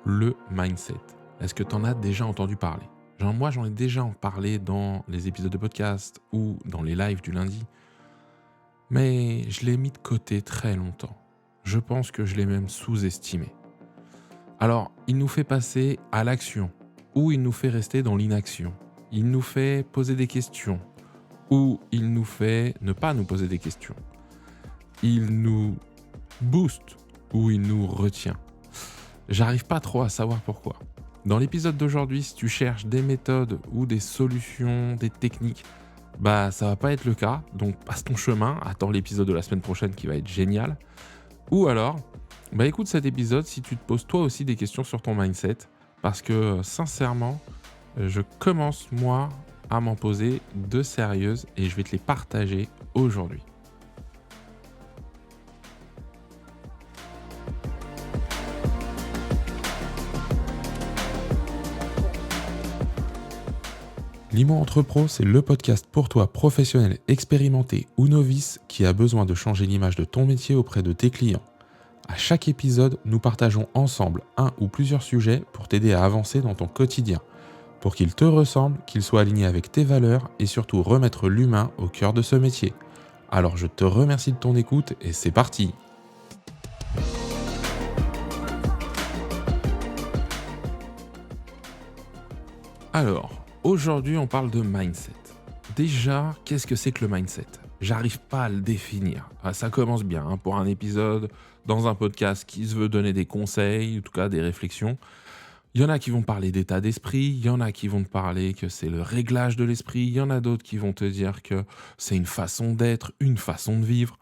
le mindset. Est-ce que tu en as déjà entendu parler? Moi, j'en ai déjà parlé dans les épisodes de podcast ou dans les lives du lundi, mais je l'ai mis de côté très longtemps. Je pense que je l'ai même sous-estimé. Alors, il nous fait passer à l'action ou il nous fait rester dans l'inaction. Il nous fait poser des questions ou il nous fait ne pas nous poser des questions. Il nous booste ou il nous retient. J'arrive pas trop à savoir pourquoi. Dans l'épisode d'aujourd'hui, si tu cherches des méthodes ou des solutions, des techniques, bah ça va pas être le cas, donc passe ton chemin, attends l'épisode de la semaine prochaine qui va être génial. Ou alors, bah écoute cet épisode si tu te poses toi aussi des questions sur ton mindset, parce que sincèrement, je commence moi à m'en poser de sérieuses et je vais te les partager aujourd'hui. Limo Entrepro, c'est le podcast pour toi, professionnel, expérimenté ou novice, qui a besoin de changer l'image de ton métier auprès de tes clients. À chaque épisode, nous partageons ensemble un ou plusieurs sujets pour t'aider à avancer dans ton quotidien, pour qu'il te ressemble, qu'il soit aligné avec tes valeurs et surtout remettre l'humain au cœur de ce métier. Alors je te remercie de ton écoute et c'est parti. Alors, aujourd'hui, on parle de mindset. Déjà, qu'est-ce que c'est que le mindset? J'arrive pas à le définir. Ah, ça commence bien hein, pour un épisode dans un podcast qui se veut donner des conseils, en tout cas des réflexions. Il y en a qui vont parler d'état d'esprit, il y en a qui vont te parler que c'est le réglage de l'esprit, il y en a d'autres qui vont te dire que c'est une façon d'être, une façon de vivre.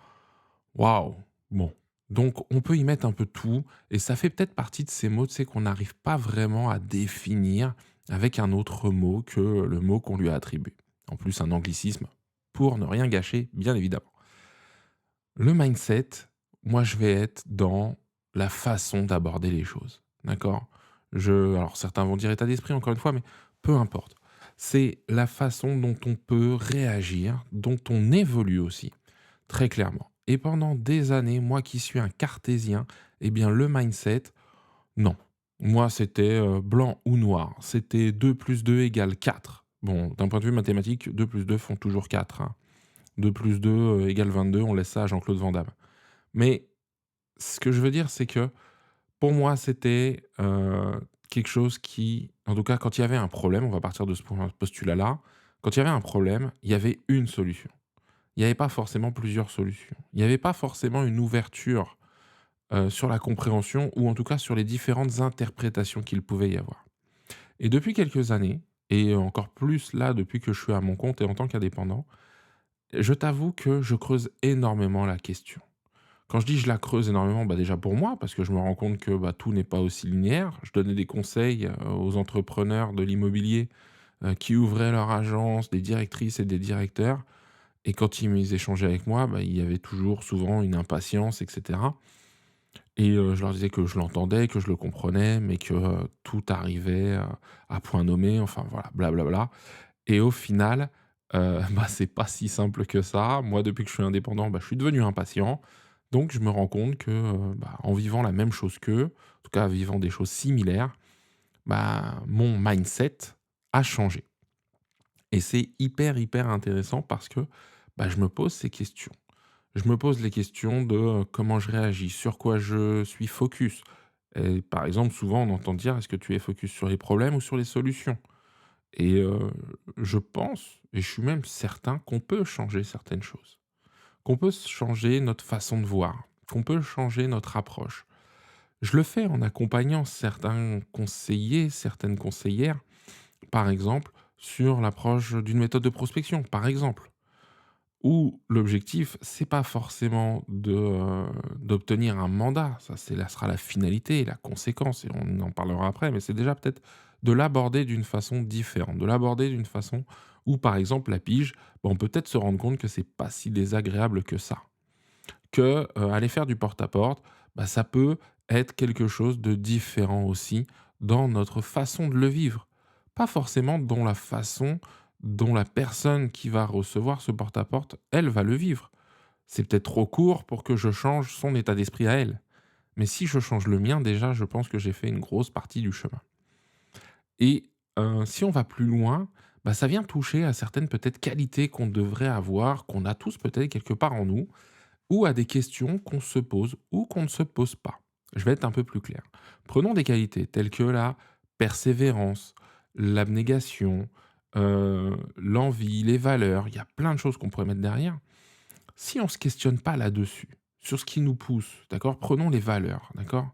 Waouh! Bon. Donc, on peut y mettre un peu tout, et ça fait peut-être partie de ces mots, tu sais, qu'on n'arrive pas vraiment à définir avec un autre mot que le mot qu'on lui a attribué. En plus, un anglicisme pour ne rien gâcher, bien évidemment. Le mindset, moi, je vais être dans la façon d'aborder les choses. D'accord? Alors, certains vont dire état d'esprit, encore une fois, mais peu importe. C'est la façon dont on peut réagir, dont on évolue aussi. Très clairement. Et pendant des années, moi qui suis un cartésien, eh bien le mindset, non. Moi, c'était blanc ou noir. C'était 2 plus 2 égale 4. Bon, d'un point de vue mathématique, 2 plus 2 font toujours 4. Hein. 2 plus 2 égale 22, on laisse ça à Jean-Claude Van Damme. Mais ce que je veux dire, c'est que pour moi, c'était quelque chose qui, en tout cas, quand il y avait un problème, on va partir de ce postulat-là, quand il y avait un problème, il y avait une solution. Il n'y avait pas forcément plusieurs solutions. Il n'y avait pas forcément une ouverture, sur la compréhension ou en tout cas sur les différentes interprétations qu'il pouvait y avoir. Et depuis quelques années et encore plus là depuis que je suis à mon compte et en tant qu'indépendant, je t'avoue que je creuse énormément la question. Quand je dis je la creuse énormément, bah, déjà pour moi parce que je me rends compte que, bah, tout n'est pas aussi linéaire. Je donnais des conseils, aux entrepreneurs de l'immobilier, qui ouvraient leur agence, des directrices et des directeurs. Et quand ils échangeaient avec moi, bah, il y avait toujours souvent une impatience et cetera et je leur disais que je l'entendais, que je le comprenais, mais que, tout arrivait, à point nommé, enfin voilà, blablabla et au final, bah, c'est pas si simple que ça. Moi, depuis que je suis indépendant, bah, je suis devenu impatient, donc je me rends compte que, bah, en vivant la même chose qu'eux, en tout cas, en vivant des choses similaires, bah, mon mindset a changé et c'est hyper, hyper intéressant parce que, bah, je me pose ces questions. Je me pose les questions de, comment je réagis, sur quoi je suis focus. Et par exemple, souvent on entend dire: «Est-ce que tu es focus sur les problèmes ou sur les solutions?» et je pense et je suis même certain qu'on peut changer certaines choses, qu'on peut changer notre façon de voir, qu'on peut changer notre approche. Je le fais en accompagnant certains conseillers, certaines conseillères, par exemple, sur l'approche d'une méthode de prospection, par exemple. Où l'objectif, c'est pas forcément d'obtenir un mandat, ça sera la finalité, la conséquence et on en parlera après, mais c'est déjà peut-être de l'aborder d'une façon différente, de l'aborder d'une façon où, par exemple, la pige, bah, on peut peut-être se rendre compte que c'est pas si désagréable que ça. Que, aller faire du porte-à-porte, bah, ça peut être quelque chose de différent aussi dans notre façon de le vivre. Pas forcément dans la façon dont la personne qui va recevoir ce porte-à-porte, elle, va le vivre. C'est peut-être trop court pour que je change son état d'esprit à elle. Mais si je change le mien, déjà, je pense que j'ai fait une grosse partie du chemin. Et si on va plus loin, bah, ça vient toucher à certaines peut-être qualités qu'on devrait avoir, qu'on a tous peut-être quelque part en nous, ou à des questions qu'on se pose ou qu'on ne se pose pas. Je vais être un peu plus clair. Prenons des qualités telles que la persévérance, l'abnégation, l'envie, les valeurs. Il y a plein de choses qu'on pourrait mettre derrière. Si on ne se questionne pas là-dessus, sur ce qui nous pousse, d'accord? Prenons les valeurs, d'accord?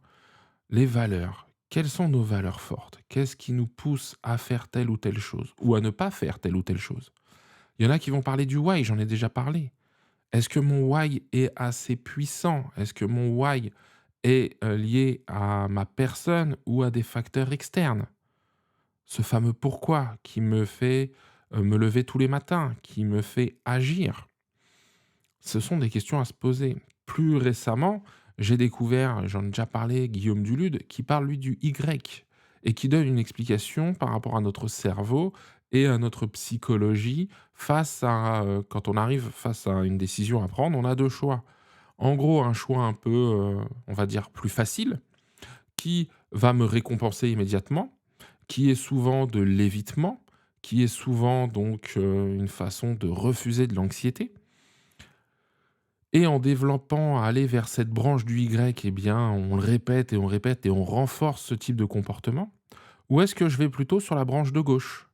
Les valeurs. Quelles sont nos valeurs fortes? Qu'est-ce qui nous pousse à faire telle ou telle chose? Ou à ne pas faire telle ou telle chose? Il y en a qui vont parler du why, j'en ai déjà parlé. Est-ce que mon why est assez puissant? Est-ce que mon why est lié à ma personne ou à des facteurs externes? Ce fameux pourquoi qui me fait me lever tous les matins, qui me fait agir. Ce sont des questions à se poser. Plus récemment, j'ai découvert, j'en ai déjà parlé, Guillaume Dulude, qui parle lui du Y et qui donne une explication par rapport à notre cerveau et à notre psychologie face à quand on arrive face à une décision à prendre, on a deux choix. En gros, un choix un peu, on va dire, plus facile, qui va me récompenser immédiatement, qui est souvent de l'évitement, qui est souvent donc une façon de refuser de l'anxiété. Et en développant à aller vers cette branche du Y, eh bien, on le répète et on répète et on renforce ce type de comportement? Ou est-ce que je vais plutôt sur la branche de gauche?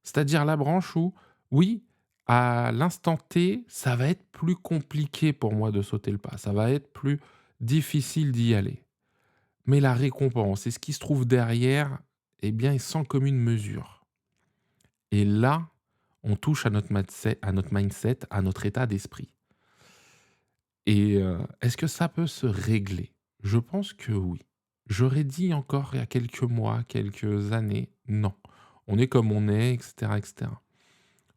C'est-à-dire la branche où, oui, à l'instant T, ça va être plus compliqué pour moi de sauter le pas, ça va être plus difficile d'y aller. Mais la récompense et ce qui se trouve derrière, eh bien, est sans commune mesure. Et là, on touche à notre mindset, à notre état d'esprit. Et est-ce que ça peut se régler? Je pense que oui. J'aurais dit encore il y a quelques mois, quelques années, non. On est comme on est, et cetera, et cetera.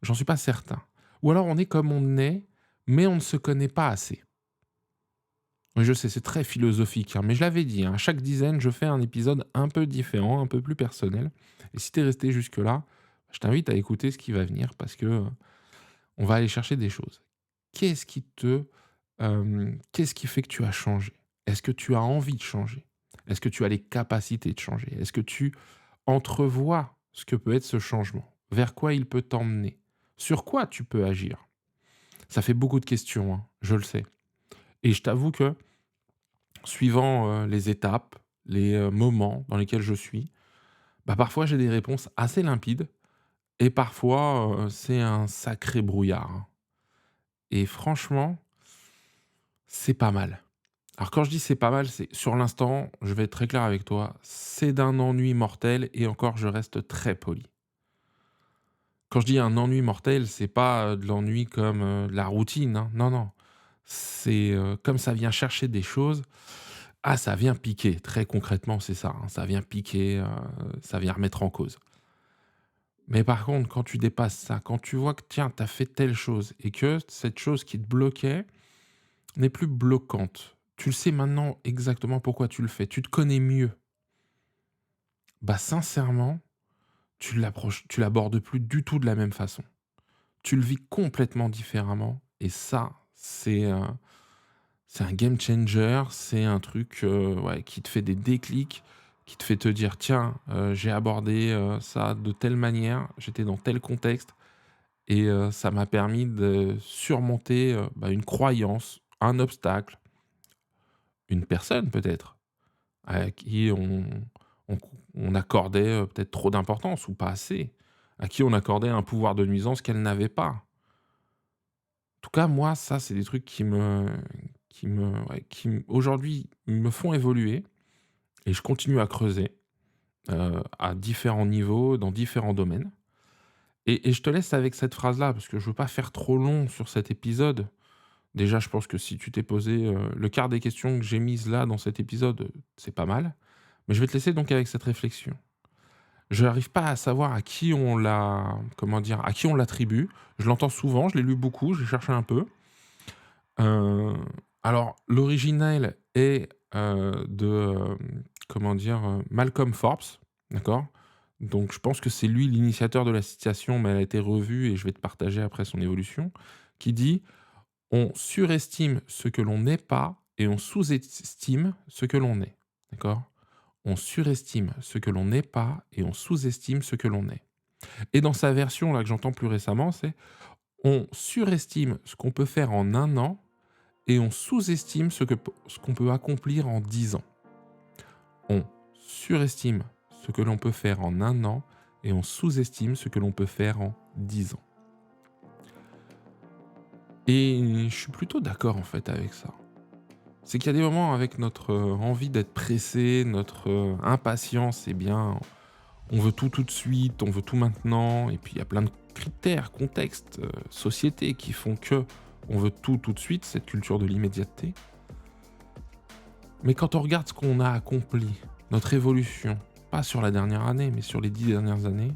J'en suis pas certain. Ou alors on est comme on est, mais on ne se connaît pas assez. Oui, je sais, c'est très philosophique, hein, mais je l'avais dit, hein, à chaque dizaine, je fais un épisode un peu différent, un peu plus personnel. Et si tu es resté jusque-là, je t'invite à écouter ce qui va venir parce que on va aller chercher des choses. Qu'est-ce qui te, qu'est-ce qui fait que tu as changé? Est-ce que tu as envie de changer? Est-ce que tu as les capacités de changer? Est-ce que tu entrevois ce que peut être ce changement? Vers quoi il peut t'emmener? Sur quoi tu peux agir? Ça fait beaucoup de questions, hein, je le sais. Et je t'avoue que suivant, les étapes, les, moments dans lesquels je suis, bah, parfois j'ai des réponses assez limpides et parfois, c'est un sacré brouillard, hein. Et franchement, c'est pas mal. Alors quand je dis: «C'est pas mal», c'est sur l'instant, je vais être très clair avec toi, c'est d'un ennui mortel et encore je reste très poli. Quand je dis un ennui mortel, c'est pas, de l'ennui comme, de la routine, hein. Non, non. C'est, comme ça vient chercher des choses, ah ça vient piquer, très concrètement, c'est ça, hein. Ça vient piquer, ça vient remettre en cause. Mais par contre, quand tu dépasses ça, quand tu vois que tiens, tu as fait telle chose et que cette chose qui te bloquait n'est plus bloquante. Tu le sais maintenant exactement pourquoi tu le fais. Tu te connais mieux. Bah, sincèrement, tu l'abordes plus du tout de la même façon. Tu le vis complètement différemment et ça, c'est un game changer, c'est un truc, ouais, qui te fait des déclics, qui te fait te dire: «Tiens, j'ai abordé, ça de telle manière, j'étais dans tel contexte et ça m'a permis de surmonter, bah, une croyance, un obstacle, une personne peut-être, à qui on accordait, peut-être trop d'importance ou pas assez, à qui on accordait un pouvoir de nuisance qu'elle n'avait pas. En tout cas, moi, ça, c'est des trucs qui aujourd'hui, me font évoluer et je continue à creuser, à différents niveaux, dans différents domaines et je te laisse avec cette phrase-là parce que je veux pas faire trop long sur cet épisode. Déjà, je pense que si tu t'es posé, le quart des questions que j'ai mises là dans cet épisode, c'est pas mal. Mais je vais te laisser donc avec cette réflexion. Je n'arrive pas à savoir à qui on l'a comment dire? À qui on l'attribue. Je l'entends souvent, je l'ai lu beaucoup, j'ai cherché un peu. Heu, alors l'original est, comment dire? Malcolm Forbes, d'accord? Donc je pense que c'est lui l'initiateur de la citation, mais elle a été revue et je vais te partager après son évolution, qui dit: «On surestime ce que l'on n'est pas et on sous-estime ce que l'on est. D'accord? On surestime ce que l'on n'est pas et on sous-estime ce que l'on est. Et dans sa version là que j'entends plus récemment, c'est on surestime ce qu'on peut faire en 1 an et on sous-estime ce qu'on peut accomplir en 10 ans. On surestime ce que l'on peut faire en 1 an et on sous-estime ce que l'on peut faire en 10 ans. Et je suis plutôt d'accord en fait avec ça. C'est qu'il y a des moments avec notre envie d'être pressé, notre impatience, eh bien, on veut tout de suite, on veut tout maintenant, et puis il y a plein de critères, contextes, sociétés qui font que on veut tout de suite, cette culture de l'immédiateté. Mais quand on regarde ce qu'on a accompli, notre évolution, pas sur la dernière année, mais sur les 10 dernières années,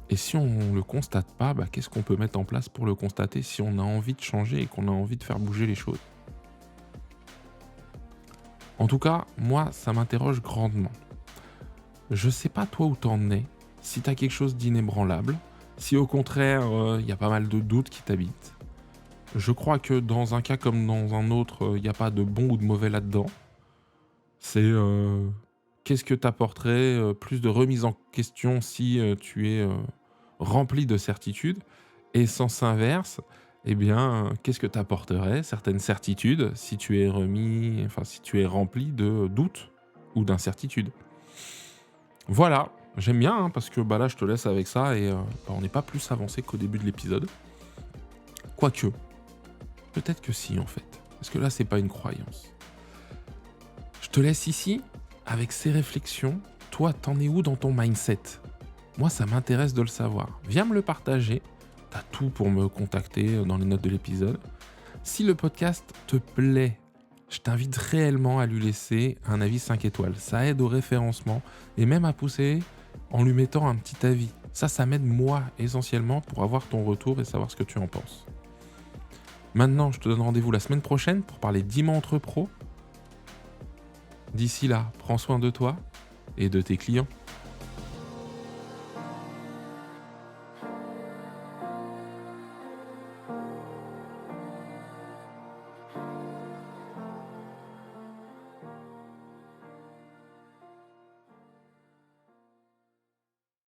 et si on ne le constate pas, qu'est-ce qu'on peut mettre en place pour le constater si on a envie de changer et qu'on a envie de faire bouger les choses? En tout cas, moi, ça m'interroge grandement. Je sais pas toi où t'en es, si t'as quelque chose d'inébranlable, si au contraire, il y a pas mal de doutes qui t'habitent. Je crois que dans un cas comme dans un autre, il n'y a pas de bon ou de mauvais là-dedans. C'est qu'est-ce que t'apporterait plus de remise en question si tu es rempli de certitudes, et sens inverse, eh bien, qu'est-ce que t'apporterait certaines certitudes si tu es si tu es rempli de doutes ou d'incertitudes. Voilà, j'aime bien parce que là je te laisse avec ça et on n'est pas plus avancé qu'au début de l'épisode. Quoique, peut-être que si en fait, parce que là c'est pas une croyance. Je te laisse ici avec ces réflexions. Toi, t'en es où dans ton mindset? Moi, ça m'intéresse de le savoir. Viens me le partager. T'as tout pour me contacter dans les notes de l'épisode. Si le podcast te plaît, je t'invite réellement à lui laisser un avis 5 étoiles. Ça aide au référencement et même à pousser en lui mettant un petit avis. Ça m'aide moi essentiellement pour avoir ton retour et savoir ce que tu en penses. Maintenant, je te donne rendez-vous la semaine prochaine pour parler d'1 entre pros. D'ici là, prends soin de toi et de tes clients.